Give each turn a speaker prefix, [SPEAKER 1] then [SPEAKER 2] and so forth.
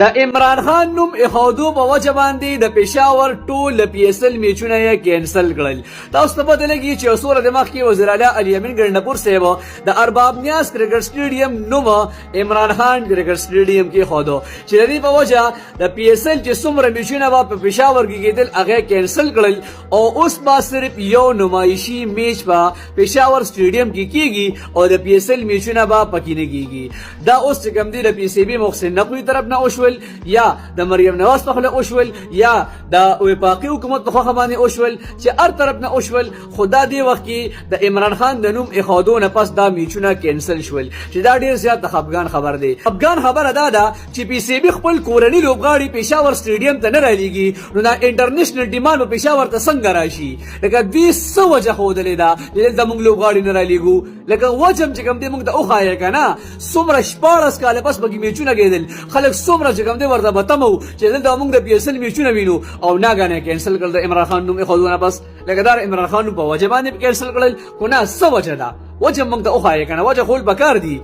[SPEAKER 1] د عمران خان نوم اخادو په وجه باندې د پېښور ټول پی اس ال میچونه یې کینسل کړل. تاسو ته پته لګي چې اوسوره د مخکې وزیر اعلی علي امین ګرنپور صاحب د ارباب نیاز کرکټ سټیډیم نوم عمران خان کرکټ سټیډیم کې خودو چې د دې په وجه د پی اس ال چې څومره میچونه په پېښور کې کېدل هغه کینسل کړل او اوس با صرف یو نمایشي میچ په پېښور سټیډیم کې کیږي او د پی اس ال میچونه به پکې نه کیږي. دا اوس چې کوم دی د پی سی بي محسن نقوي طرف نه وشول یا د مریم نواز په خله اوشول یا د وفاقي حکومت په خوا باندې اوشول چې هر طرف نه اوشول. خدا دی وخت کې د عمران خان د نوم اخادو نه پس دا میچونه کینسل شول چې دا ډیر زیات د خفګان خبر دی. خفګان خبره دا ده چې پی سی بي خپل کورنی لوبغاړي پېښور سټیډیم ته نه رالېږي نو دا انټرنیشنل ډیماند په پېښور ته څنګه راشي. لکه دوی څه وجه ښودلې ده چې دلته موږ لوبغاړي نه رالېږو. لکه وجه هم چې کوم دی موږ ته وښایه که نه څومره 14 کاله پس پکې میچونه کېدل خلک څومره چې کوم دی ورته به تمه و چې دلته موږ د پی اس ال میچونه وینو او ناګهانه کینسل کړل د عمران خان نوم ایښودو نه پس. لکه دا عمران خان نوم په وجه باندې کینسل کړل خو نه څه وجه ده وجه موږ ته وښایه که نه وجه خو پکار دي.